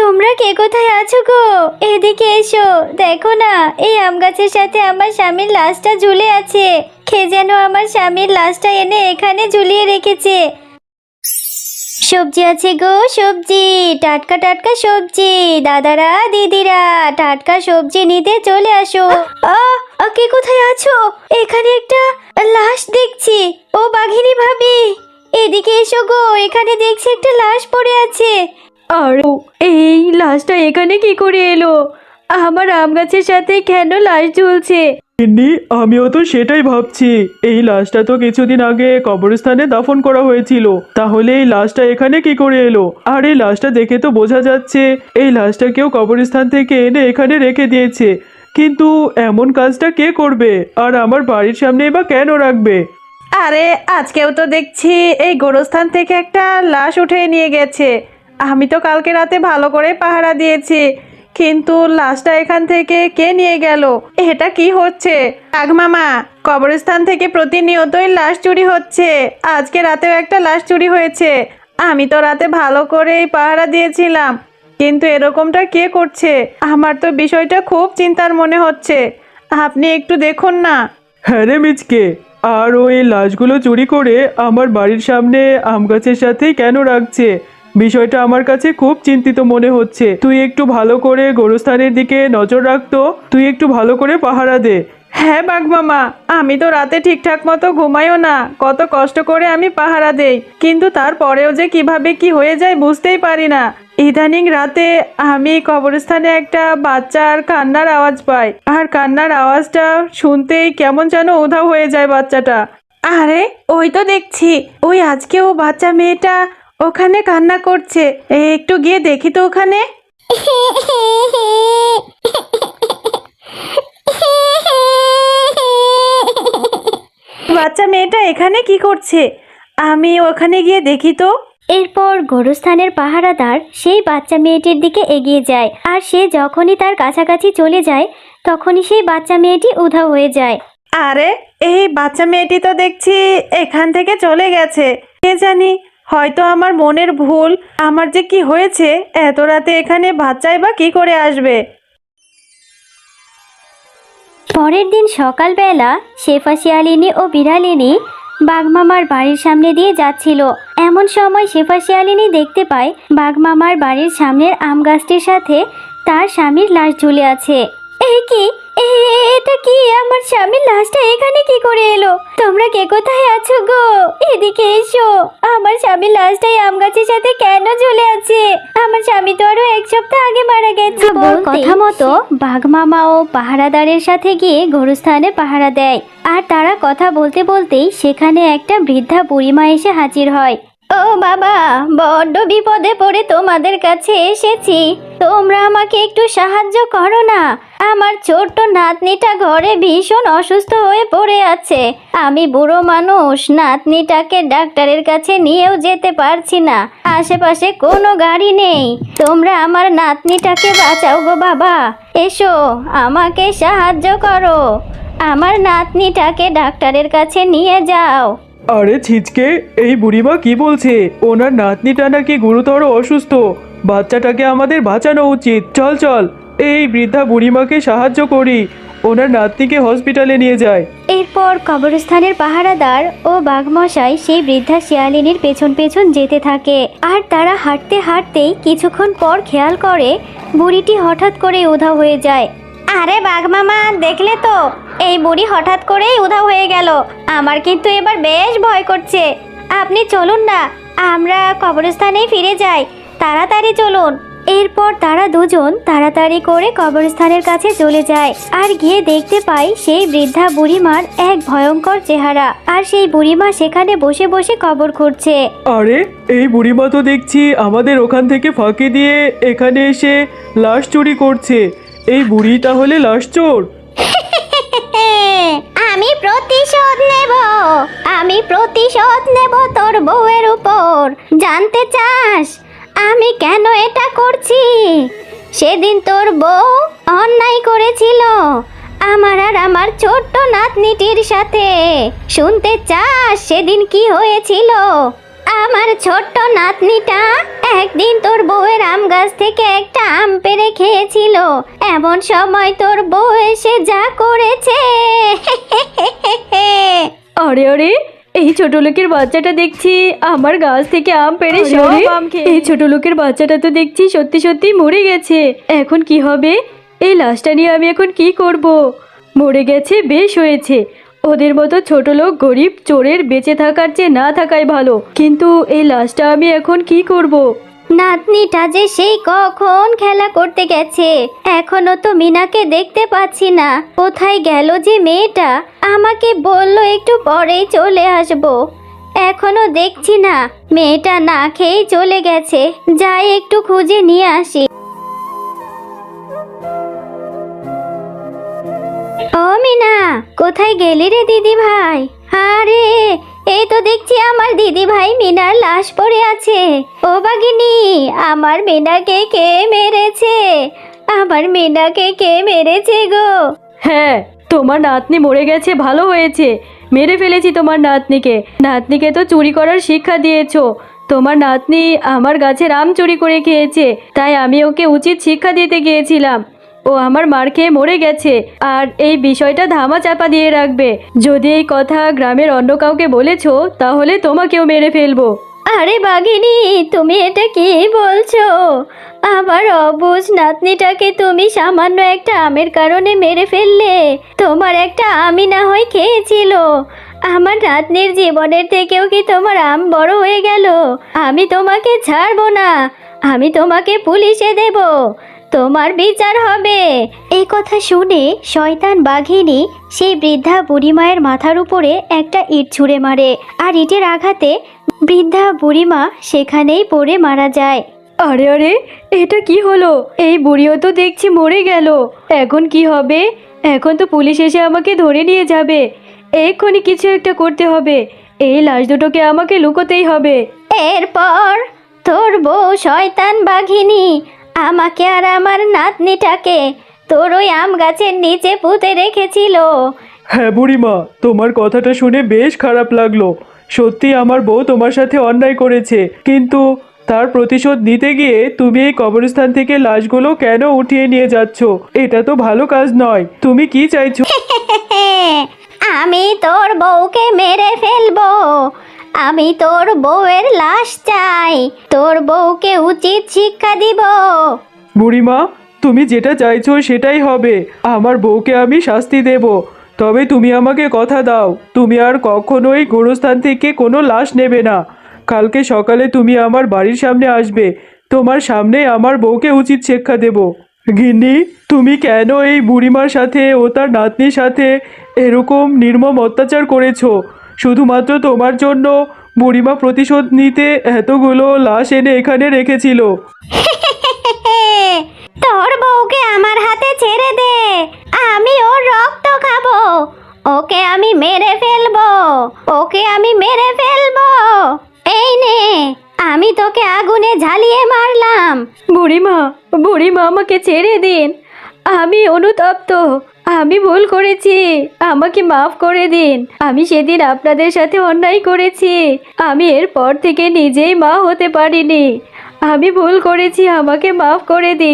তোমরা কে কোথায় আছো গো? এদিকে এসো, দেখো না এই আম গাছের সাথে আমার স্বামীর লাশটা ঝুলে আছে। কে যেন আমার স্বামীর লাশটা এনে এখানে ঝুলিয়ে রেখেছে। সবজি আছে গো, সবজি, টাটকা টাটকা সবজি। দাদারা দিদিরা টাটকা সবজি নিতে চলে আসো। কে কোথায় আছো? এখানে একটা লাশ দেখছি। ও বাঘিনী ভাবি, এদিকে এসো গো, এখানে দেখছি একটা লাশ পড়ে আছে। আর এই লাশটা এখানে কি করে এলো? আমার আম গাছের সাথে কেন লাশ ঝুলছে? গিন্নি, আমিও তো সেটাই ভাবছি। এই লাশটা তো কিছুদিন আগে কবরস্থানে দাফন করা হয়েছিল, তাহলে এই লাশটা এখানে কি করে এলো? আর এই লাশটা দেখে তো বোঝা যাচ্ছে এই লাশটা কেউ কবরস্থান থেকে এনে এখানে রেখে দিয়েছে। কিন্তু এমন কাজটা কে করবে? আর আমার বাড়ির সামনে বা কেন রাখবে? আরে আজকেও তো দেখছি এই গোরস্থান থেকে একটা লাশ উঠে নিয়ে গেছে। আমি তো কালকে রাতে ভালো করে পাহারা দিয়েছি, কিন্তু লাশটা এখান থেকে কে নিয়ে গেল? এটা কি হচ্ছে? মামা, কবরস্থান থেকে প্রতিনিয়তই লাশ চুরি হচ্ছে। আজকে রাতেও একটা লাশ চুরি হয়েছে। আমি তো রাতে ভালো করেই পাহারা দিয়েছিলাম, কিন্তু এরকমটা কে করছে? আমার তো বিষয়টা খুব চিন্তার মনে হচ্ছে। আপনি একটু দেখুন না। হ্যাঁ রে মিচকে, আর ওই লাশগুলো চুরি করে আমার বাড়ির সামনে আম গাছের সাথেই কেন রাখছে? বিষয়টা আমার কাছে খুব চিন্তিত মনে হচ্ছে। তুই একটু ভালো করে গোরস্থানের দিকে নজর রাখতো, তুই একটু ভালো করে পাহারা দে। হ্যাঁ বাঘ মামা, আমি তো রাতে ঠিকঠাক মতো ঘুমাইও না। কত কষ্ট করে আমি পাহারা দেই, কিন্তু তারপরেও যে কিভাবে কি হয়ে যায় বুঝতেই পারি না। ইদানিং রাতে আমি কবরস্থানে একটা বাচ্চার কান্নার আওয়াজ পাই, আর কান্নার আওয়াজটা শুনতেই কেমন যেন উধাও হয়ে যায় বাচ্চাটা। আরে ওই তো দেখছি, ওই আজকে ও বাচ্চা মেয়েটা ওখানে কান্না করছে। একটু গিয়ে দেখি তো ওখানে। বাচ্চা মেয়েটা এখানে কি করছে? আমি ওখানে গিয়ে দেখি তো। এরপর গোরস্থানের পাহারাদার সেই বাচ্চা মেয়েটির দিকে এগিয়ে যায়, আর সে যখনই তার কাছাকাছি চলে যায় তখনই সেই বাচ্চা মেয়েটি উধাও হয়ে যায়। আরে এই বাচ্চা মেয়েটি তো দেখছি এখান থেকে চলে গেছে। কে জানি, হয়তো আমার মনের ভুল। আমার যে কি হয়েছে, এত রাতে এখানে বাচ্চাই বা কি করে আসবে? পরের দিন সকালবেলা শেফা শিয়ালিনী ও বিড়ালিনী বাঘমামার বাড়ির সামনে দিয়ে যাচ্ছিল। এমন সময় শেফা শিয়ালিনী দেখতে পায় বাঘমামার বাড়ির সামনের আম গাছটির সাথে তার স্বামীর লাশ ঝুলে আছে। এই কি, এটা কি? আমার স্বামীর লাশটা এখানে কি করে এলো? তোমরা কে কোথায় আছো গো? এদিকে এসো, আমার স্বামীর লাশটাই আম গাছের সাথে কেন ঝুলে আছে? আমার স্বামী তো আরো 1 সপ্তাহ আগে মারা গেছে। কথা মতো বাঘমামা ও পাহারাদারের সাথে গিয়ে গোরস্থানে পাহারা দেয়। আর তারা কথা বলতে বলতেই সেখানে একটা বৃদ্ধা বুড়িমা এসে হাজির হয়। ও বাবা, বড্ড বিপদে পড়ে তোমাদের কাছে এসেছি। তোমরা আমাকে একটু সাহায্য করো না। আমার ছোট্ট নাতনিটা ঘরে ভীষণ অসুস্থ হয়ে পড়ে আছে। আমি বুড়ো মানুষ, নাতনিটাকে ডাক্তারের কাছে নিয়েও যেতে পারছি না। আশেপাশে কোনো গাড়ি নেই। তোমরা আমার নাতনিটাকে বাঁচাও গো বাবা। এসো, আমাকে সাহায্য করো। আমার নাতনিটাকে ডাক্তারের কাছে নিয়ে যাও। আরে ছিচকে, এই বুড়িমা কি বলছে? ওনার নাতনিটা নাকি গুরুতর অসুস্থ। বাচ্চাটাকে আমাদের বাঁচানো উচিত। চল চল, এই বৃদ্ধা বুড়িমাকে সাহায্য করি, ওনার নাতনিকে হসপিটালে নিয়ে যায়। এরপর কবরস্থানের পাহারাদার ও বাঘমশাই সেই বৃদ্ধা শিয়ালিনীর পেছন পেছন যেতে থাকে। আর তারা হাঁটতে হাঁটতেই কিছুক্ষণ পর খেয়াল করে বুড়িটি হঠাৎ করে উধাও হয়ে যায়। আরে বাঘমামা, দেখলে তো, এই বুড়ি হঠাৎ করেই উধাও হয়ে গেল। আমার কিন্তু এবার বেশ ভয় করছে। আপনি চলুন না, আমরা কবরস্থানেই ফিরে যাই। তাড়াতাড়ি চলুন। এরপর তারা দুজন তাড়াতাড়ি করে কবরস্থানের কাছে চলে যায়, আর গিয়ে দেখতে পায় সেই বৃদ্ধা বুড়িমার এক ভয়ঙ্কর চেহারা। আর সেই বুড়িমা সেখানে বসে বসে কবর খুঁড়ছে। আরে এই বুড়িমা তো দেখছি আমাদের ওখান থেকে ফাঁকি দিয়ে এখানে এসে লাশ চুরি করছে। এই বুড়ি তাহলে লাশ চোর? আমি প্রতিশোধ নেব। আমি প্রতিশোধ নেব তোর বউয়ের উপর। জানতে চাস আমি কেন এটা করছি? সেদিন তোর বউ অন্যায় করেছিল আমার আর আমার ছোট্ট নাতনিটির সাথে। শুনতে চাস সেদিন কি হয়েছিল? আমার ছোট্ট নাতনিটা একদিন তোর বউয়ের আম গাছ থেকে একটা আম পেড়ে খেয়েছিল, এমন সময় তোর বউ এসে যা করেছে। আরে আরে, এই ছোট লোকের বাচ্চাটা দেখছি আমার গাছ থেকে আম পেড়ে সব আম খেয়ে, এই ছোট লোকের বাচ্চাটা তো দেখছি সত্যি সত্যি মরে গেছে। এখন কি হবে? এই লাশটা নিয়ে আমি এখন কি করব? মরে গেছে, বেশ হয়েছে। ওদের মতো ছোট লোক গরিব চোরের বেঁচে থাকার চেয়ে না থাকাই ভালো। কিন্তু এই লাশটা আমি এখন কি করব? নাতনিটা যে সেই কখন খেলা করতে গেছে, এখনো তো মিনাকে দেখতে পাচ্ছি না। কোথায় গেল যে মেয়েটা? আমাকে বললো একটু পরেই চলে আসবো, এখনো দেখছি না। মেয়েটা না খেয়েই চলে গেছে, যাই একটু খুঁজে নিয়ে আসি। ও মিনা, কোথায় গেলি রে দিদি ভাই? আরে এই তো দেখছি আমার দিদি ভাই মিনার লাশ পড়ে আছে। ও বাগিনী, আমার মিনাকে কে মেরেছে? আমার মিনাকে কে মেরেছে গো? হ্যাঁ, তোমার নাতনি মরে গেছে, ভালো হয়েছে। মেরে ফেলেছি তোমার নাতনিকে। নাতনিকে তো চুরি করার শিক্ষা দিয়েছো। তোমার নাতনি আমার গাছের আম চুরি করে খেয়েছে, তাই আমি ওকে উচিত শিক্ষা দিতে গিয়েছিলাম। ও আমার মার খেয়ে মরে গেছে, আর এই বিষয়টা ধামা চাপা দিয়ে রাখবে। যদি এই কথা গ্রামের অন্য কাউকে বলেছো, তাহলে তোমাকেও মেরে ফেলবো। আরে বাঘিনী, তুমি এটা কি বলছো? আমার অবুঝ নাতনিটাকে তুমি সামান্য একটা আমের কারণে মেরে ফেললে। তোমার একটা আমই না হয় খেয়েছিল, আমার নাতনির জীবনের থেকেও কি তোমার আম বড় হয়ে গেল? আমি তোমাকে ছাড়বো না, আমি তোমাকে পুলিশে দেব, তোমার বিচার হবে। এই কথা শুনে শয়তান বাঘিনী সেই বৃদ্ধা বুড়িমায়ের মাথার উপরে একটা ইট ছুঁড়ে মারে, আর ইটের আঘাতে বৃদ্ধা বুড়িমা সেখানেই পড়ে মারা যায়। আরে আরে, এটা কি হলো? এই বুড়িও তো দেখছি মরে গেল। এখন কি হবে? এখন তো পুলিশ এসে আমাকে ধরে নিয়ে যাবে। এক্ষুনি কিছু একটা করতে হবে। এই লাশ দুটোকে আমাকে লুকোতেই হবে। এরপর তোর বউ শয়তান বাঘিনী আমাকে আর আমার নাতনিটাকে তোর ওই আম গাছের নিচে পুঁতে রেখেছিল। হ্যাঁ বুড়িমা, তোমার কথাটা শুনে বেশ খারাপ লাগলো। সত্যি আমার বউ তোমার সাথে অন্যায় করেছে, কিন্তু তার প্রতিশোধ নিতে গিয়ে তুমি এই কবরস্থান থেকে লাশগুলো কেন উঠিয়ে নিয়ে যাচ্ছ? এটা তো ভালো কাজ নয়। তুমি কি চাইছো? আমি তোর বউকে মেরে ফেলবো, আমি তোর বউয়ের লাশ চাই, তোর বউকে উচিত শিক্ষা দিব। বুড়িমা, তুমি যেটা চাইছো সেটাই হবে। আমার বউকে আমি শাস্তি দেব, তবে তুমি আমাকে কথা দাও তুমি আর কখনোই গোরস্থান থেকে কোনো লাশ নেবে না। কালকে সকালে তুমি আমার বাড়ির সামনে আসবে, তোমার সামনে আমার বউকে উচিত শিক্ষা দেব। গিন্নি, তুমি কেন এই বুড়িমার সাথে ও তার নাতনির সাথে এরকম নির্মম অত্যাচার করেছো? শুধুমাত্র তোমার জন্য বুড়িমা প্রতিশোধ নিতে এতগুলো লাশ এনে এখানে রেখেছিল। তোর বউকে আমার হাতে ছেড়ে দে, আমি ওর রক্ত খাবো, ওকে আমি মেরে ফেলবো, ওকে আমি মেরে ফেলবো। এই নে, আমি তোকে আগুনে ঝালিয়ে মারলাম। বুড়িমা, বুড়িমা আমাকে ছেড়ে দিন। আমি অনুতপ্ত, আমি ভুল করেছি, আমাকে মাফ করে দিন। আমি সেদিন আপনাদের সাথে অন্যায় করেছি, আমি এরপর থেকে নিজেই মা হতে পারিনি। আমি ভুল করেছি, আমাকে মাফ করে দিন।